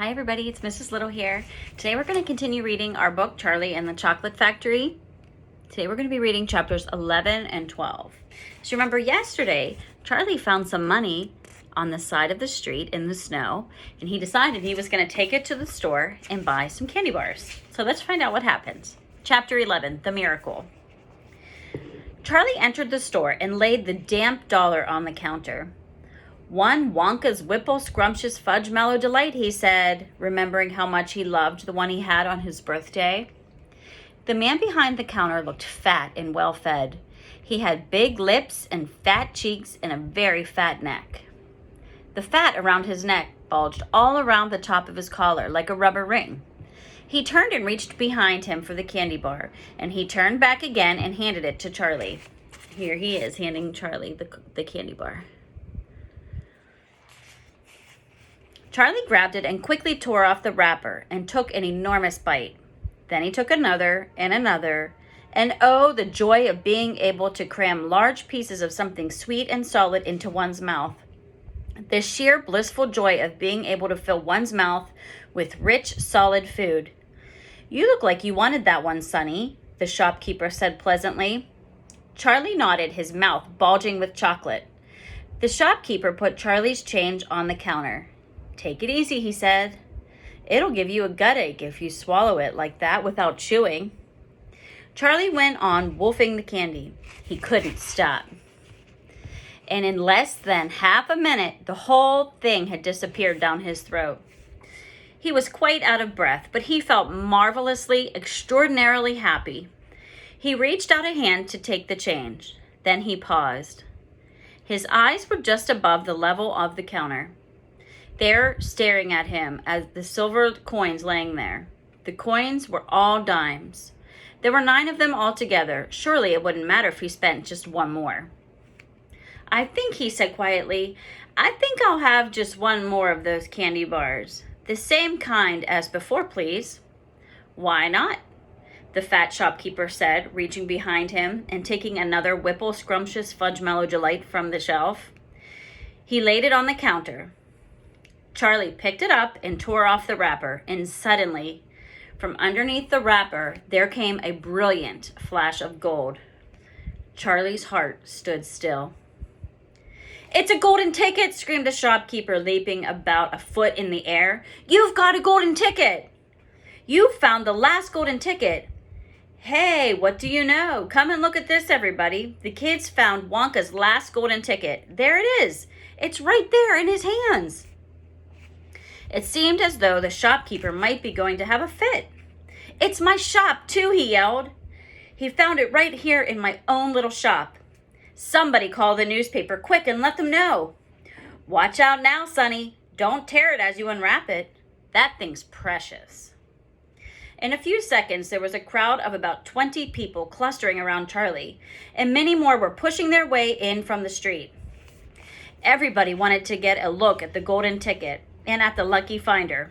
Hi everybody, it's Mrs. Little here. Today we're going to continue reading our book, Charlie and the Chocolate Factory. Today we're going to be reading chapters 11 and 12. So remember yesterday, Charlie found some money on the side of the street in the snow, and he decided he was going to take it to the store and buy some candy bars. So let's find out what happens. Chapter 11, The Miracle. Charlie entered the store and laid the damp dollar on the counter. "One Wonka's Whipple Scrumptious Fudge Mellow Delight," he said, remembering how much he loved the one he had on his birthday. The man behind the counter looked fat and well-fed. He had big lips and fat cheeks and a very fat neck. The fat around his neck bulged all around the top of his collar like a rubber ring. He turned and reached behind him for the candy bar, and he turned back again and handed it to Charlie. Here he is, handing Charlie the candy bar. Charlie grabbed it and quickly tore off the wrapper and took an enormous bite. Then he took another and another, and oh, the joy of being able to cram large pieces of something sweet and solid into one's mouth. The sheer blissful joy of being able to fill one's mouth with rich, solid food. "You look like you wanted that one, Sonny," the shopkeeper said pleasantly. Charlie nodded, his mouth bulging with chocolate. The shopkeeper put Charlie's change on the counter. "Take it easy," he said. "It'll give you a gut ache if you swallow it like that without chewing." Charlie went on wolfing the candy. He couldn't stop. And in less than half a minute, the whole thing had disappeared down his throat. He was quite out of breath, but he felt marvelously, extraordinarily happy. He reached out a hand to take the change. Then he paused. His eyes were just above the level of the counter. There, staring at him, as the silver coins laying there. The coins were all dimes. There were 9 of them altogether. Surely it wouldn't matter if he spent just one more. "I think," he said quietly, "I think I'll have just one more of those candy bars. The same kind as before, please." "Why not?" the fat shopkeeper said, reaching behind him and taking another Whipple Scrumptious Fudge Mellow Delight from the shelf. He laid it on the counter. Charlie picked it up and tore off the wrapper, and suddenly, from underneath the wrapper, there came a brilliant flash of gold. Charlie's heart stood still. "It's a golden ticket!" screamed the shopkeeper, leaping about a foot in the air. "You've got a golden ticket! You've found the last golden ticket! Hey, what do you know? Come and look at this, everybody. The kids found Wonka's last golden ticket. There it is! It's right there in his hands!" It seemed as though the shopkeeper might be going to have a fit. "It's my shop, too," he yelled. "He found it right here in my own little shop. Somebody call the newspaper quick and let them know. Watch out now, Sonny. Don't tear it as you unwrap it. That thing's precious." In a few seconds, there was a crowd of about 20 people clustering around Charlie, and many more were pushing their way in from the street. Everybody wanted to get a look at the golden ticket and at the lucky finder.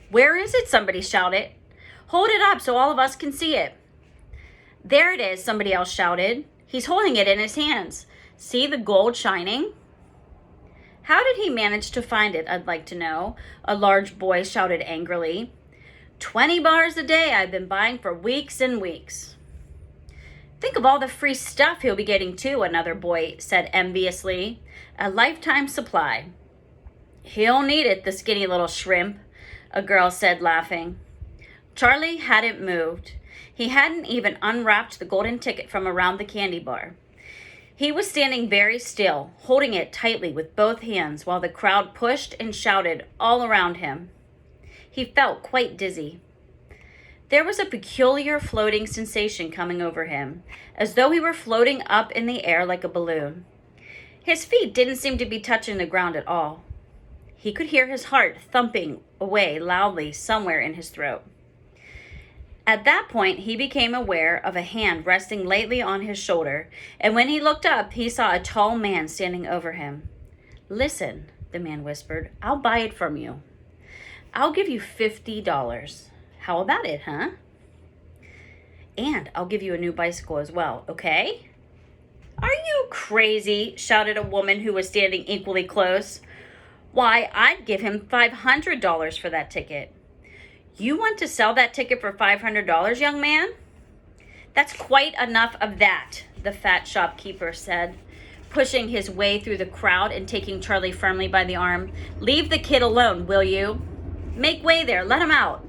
"Where is it?" somebody shouted. "Hold it up so all of us can see it." "There it is," somebody else shouted. "He's holding it in his hands. See the gold shining?" "How did he manage to find it, I'd like to know?" a large boy shouted angrily. 20 bars a day I've been buying for weeks and weeks." "Think of all the free stuff he'll be getting too," another boy said enviously. "A lifetime supply." "He'll need it, the skinny little shrimp," a girl said, laughing. Charlie hadn't moved. He hadn't even unwrapped the golden ticket from around the candy bar. He was standing very still, holding it tightly with both hands while the crowd pushed and shouted all around him. He felt quite dizzy. There was a peculiar floating sensation coming over him, as though he were floating up in the air like a balloon. His feet didn't seem to be touching the ground at all. He could hear his heart thumping away loudly somewhere in his throat. At that point, he became aware of a hand resting lightly on his shoulder, and when he looked up, he saw a tall man standing over him. "Listen," the man whispered, "I'll buy it from you. I'll give you $50. How about it, huh? And I'll give you a new bicycle as well, okay?" "Are you crazy?" shouted a woman who was standing equally close. Why, I'd give him $500 for that ticket. You want to sell that ticket for $500, young man? That's quite enough of that, the fat shopkeeper said, pushing his way through the crowd and taking Charlie firmly by the arm. Leave the kid alone, will you? Make way there, let him out.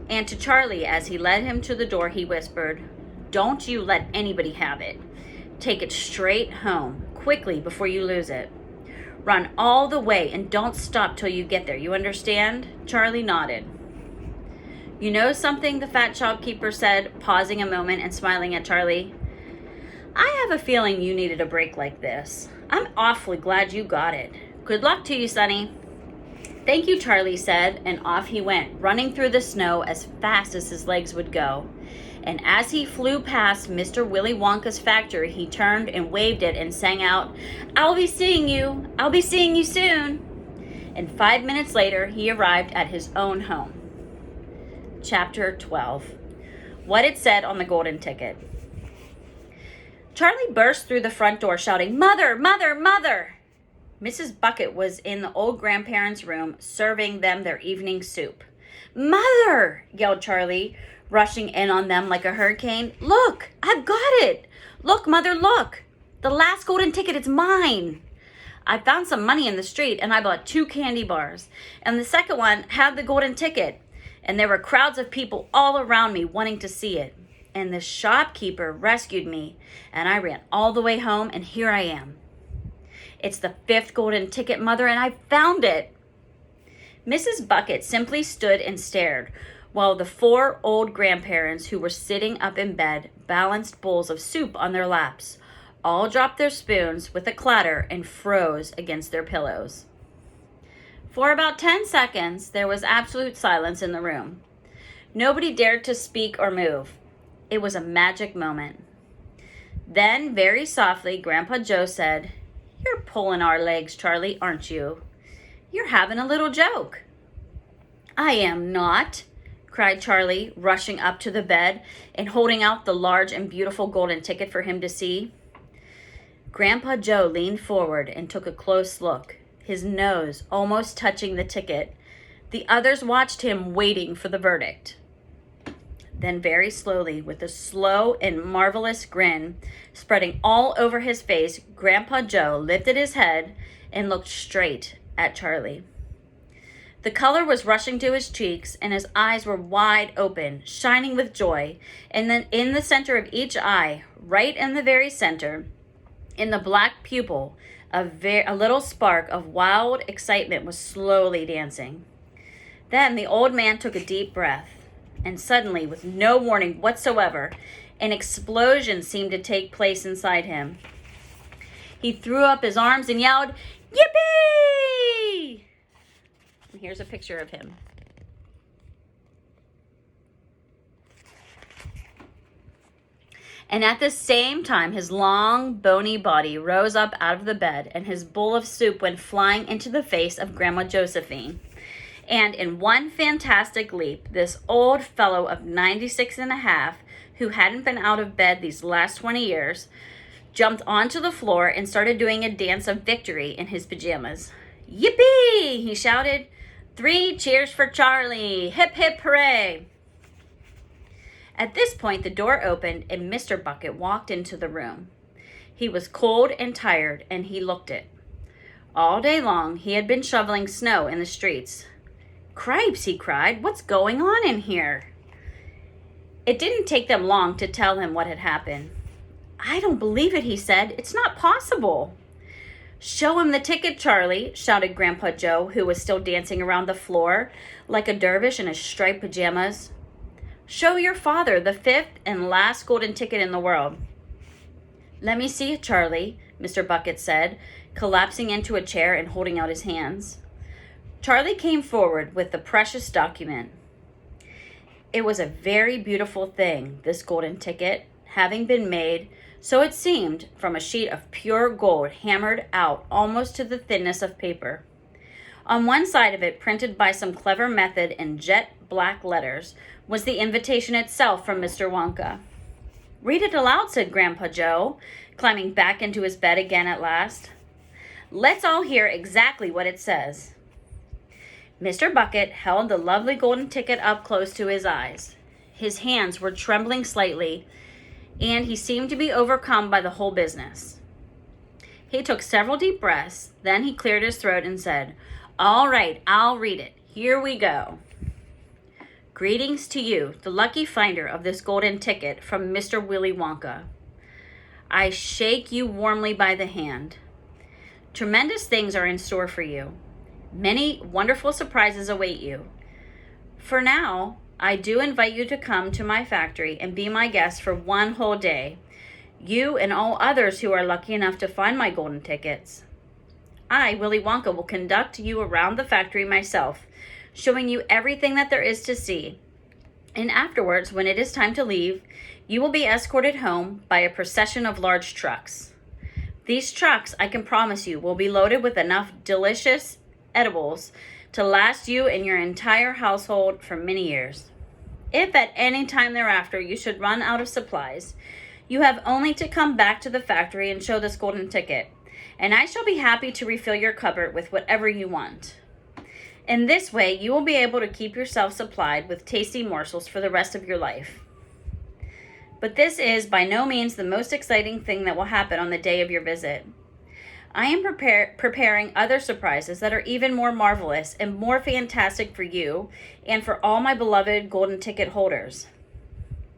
And to Charlie, as he led him to the door, he whispered, don't you let anybody have it. Take it straight home, quickly, before you lose it. Run all the way and don't stop till you get there, you understand? Charlie nodded. You know something, the fat shopkeeper said, pausing a moment and smiling at Charlie. I have a feeling you needed a break like this. I'm awfully glad you got it. Good luck to you, Sonny. Thank you, Charlie said, and off he went, running through the snow as fast as his legs would go. And as he flew past Mr. Willy Wonka's factory, he turned and waved it and sang out, I'll be seeing you. I'll be seeing you soon. And 5 minutes later, he arrived at his own home. Chapter 12. What it said on the golden ticket. Charlie burst through the front door shouting, Mother, Mother, Mother! Mrs. Bucket was in the old grandparents' room serving them their evening soup. Mother! Yelled Charlie, rushing in on them like a hurricane. Look, I've got it! Look, Mother, look! The last golden ticket, it's mine! I found some money in the street and I bought 2 candy bars. And the second one had the golden ticket. And there were crowds of people all around me wanting to see it. And the shopkeeper rescued me, and I ran all the way home, and here I am. It's the 5th golden ticket, Mother, and I found it. Mrs. Bucket simply stood and stared, while the 4 old grandparents who were sitting up in bed balanced bowls of soup on their laps, all dropped their spoons with a clatter and froze against their pillows. For about 10 seconds, there was absolute silence in the room. Nobody dared to speak or move. It was a magic moment. Then, very softly, Grandpa Joe said, You're pulling our legs, Charlie, aren't you? You're having a little joke. I am not, cried Charlie, rushing up to the bed and holding out the large and beautiful golden ticket for him to see. Grandpa Joe leaned forward and took a close look, his nose almost touching the ticket. The others watched him, waiting for the verdict. Then very slowly, with a slow and marvelous grin spreading all over his face, Grandpa Joe lifted his head and looked straight at Charlie. The color was rushing to his cheeks, and his eyes were wide open, shining with joy. And then in the center of each eye, right in the very center, in the black pupil, a little spark of wild excitement was slowly dancing. Then the old man took a deep breath. And suddenly, with no warning whatsoever, an explosion seemed to take place inside him. He threw up his arms and yelled, Yippee! And here's a picture of him. And at the same time, his long, bony body rose up out of the bed, and his bowl of soup went flying into the face of Grandma Josephine. And in one fantastic leap, this old fellow of 96 and a half, who hadn't been out of bed these last 20 years, jumped onto the floor and started doing a dance of victory in his pajamas. Yippee! He shouted. 3 cheers for Charlie! Hip, hip, hooray! At this point, the door opened and Mr. Bucket walked into the room. He was cold and tired, and he looked it. All day long, he had been shoveling snow in the streets. Cripes, he cried, what's going on in here? It didn't take them long to tell him what had happened. I don't believe it, he said. It's not possible. Show him the ticket, Charlie, shouted Grandpa Joe, who was still dancing around the floor like a dervish in his striped pajamas. Show your father the 5th and last golden ticket in the world. Let me see it, Charlie, Mr. Bucket said, collapsing into a chair and holding out his hands. Charlie came forward with the precious document. It was a very beautiful thing, this golden ticket, having been made, so it seemed, from a sheet of pure gold hammered out almost to the thinness of paper. On one side of it, printed by some clever method in jet black letters, was the invitation itself from Mr. Wonka. Read it aloud, said Grandpa Joe, climbing back into his bed again at last. Let's all hear exactly what it says. Mr. Bucket held the lovely golden ticket up close to his eyes. His hands were trembling slightly, and he seemed to be overcome by the whole business. He took several deep breaths, then he cleared his throat and said, "All right, I'll read it. Here we go. Greetings to you, the lucky finder of this golden ticket from Mr. Willy Wonka. I shake you warmly by the hand. Tremendous things are in store for you. Many wonderful surprises await you. For now, I do invite you to come to my factory and be my guest for one whole day. You and all others who are lucky enough to find my golden tickets. I, Willy Wonka, will conduct you around the factory myself, showing you everything that there is to see. And afterwards, when it is time to leave, you will be escorted home by a procession of large trucks. These trucks, I can promise you, will be loaded with enough delicious edibles to last you and your entire household for many years. If at any time thereafter you should run out of supplies, you have only to come back to the factory and show this golden ticket, and I shall be happy to refill your cupboard with whatever you want. In this way, you will be able to keep yourself supplied with tasty morsels for the rest of your life. But this is by no means the most exciting thing that will happen on the day of your visit. I am preparing other surprises that are even more marvelous and more fantastic for you and for all my beloved golden ticket holders.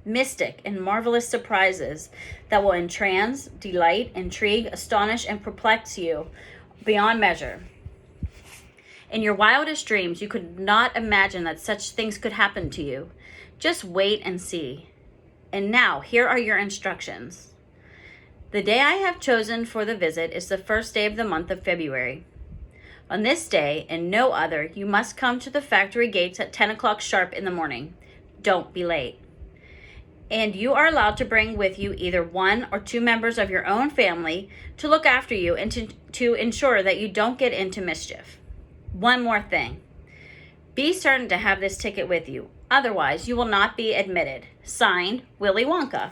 Mystic and marvelous surprises that will entrance, delight, intrigue, astonish, and perplex you beyond measure. In your wildest dreams, you could not imagine that such things could happen to you. Just wait and see. And now, here are your instructions. The day I have chosen for the visit is the first day of the month of February. On this day, and no other, you must come to the factory gates at 10 o'clock sharp in the morning. Don't be late. And you are allowed to bring with you either one or two members of your own family to look after you and to ensure that you don't get into mischief. One more thing. Be certain to have this ticket with you. Otherwise, you will not be admitted. Signed, Willy Wonka.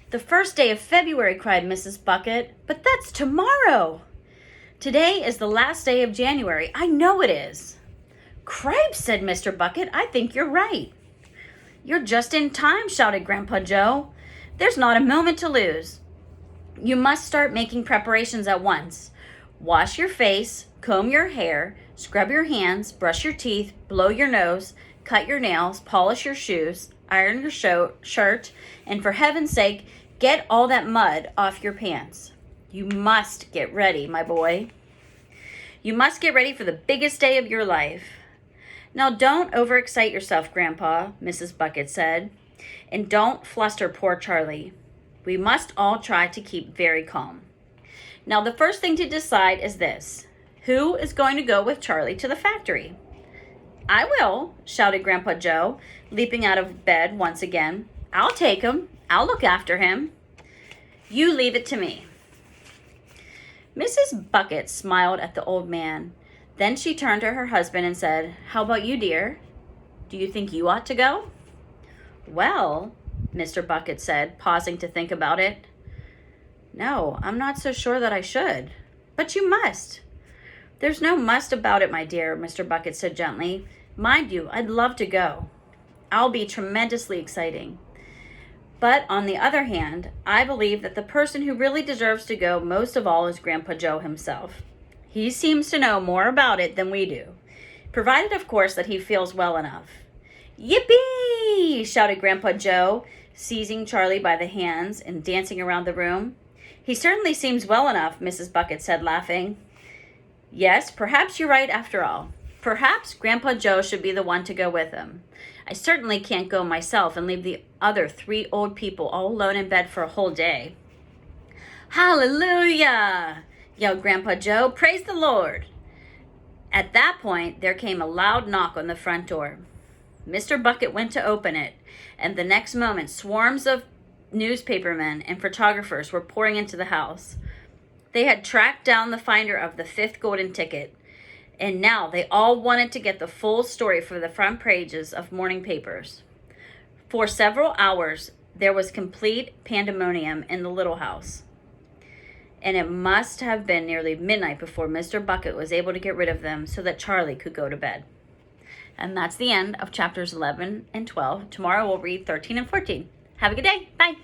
The first day of February, cried Mrs. Bucket. But that's tomorrow. Today is the last day of January. I know it is. Cripes, said Mr. Bucket. I think you're right. You're just in time, shouted Grandpa Joe. There's not a moment to lose. You must start making preparations at once. Wash your face, comb your hair, scrub your hands, brush your teeth, blow your nose, cut your nails, polish your shoes, iron your shirt, and for heaven's sake, get all that mud off your pants. You must get ready, my boy. You must get ready for the biggest day of your life. Now don't overexcite yourself, Grandpa, Mrs. Bucket said, and don't fluster poor Charlie. We must all try to keep very calm. Now the first thing to decide is this. Who is going to go with Charlie to the factory? I will, shouted Grandpa Joe, leaping out of bed once again. I'll take him. I'll look after him. You leave it to me. Mrs. Bucket smiled at the old man. Then she turned to her husband and said, How about you, dear? Do you think you ought to go? Well, Mr. Bucket said, pausing to think about it. No, I'm not so sure that I should. But you must. There's no must about it, my dear, Mr. Bucket said gently. Mind you, I'd love to go. I'll be tremendously exciting. But on the other hand, I believe that the person who really deserves to go most of all is Grandpa Joe himself. He seems to know more about it than we do, provided, of course, that he feels well enough. Yippee! Shouted Grandpa Joe, seizing Charlie by the hands and dancing around the room. He certainly seems well enough, Mrs. Bucket said, laughing. Yes, perhaps you're right after all. Perhaps Grandpa Joe should be the one to go with him. I certainly can't go myself and leave the other 3 old people all alone in bed for a whole day. Hallelujah! Yelled Grandpa Joe. Praise the Lord! At that point, there came a loud knock on the front door. Mr. Bucket went to open it, and the next moment, swarms of newspapermen and photographers were pouring into the house. They had tracked down the finder of the 5th golden ticket, and now they all wanted to get the full story for the front pages of morning papers. For several hours, there was complete pandemonium in the little house. and it must have been nearly midnight before Mr. Bucket was able to get rid of them so that Charlie could go to bed. And that's the end of chapters 11 and 12. Tomorrow we'll read 13 and 14. Have a good day. Bye.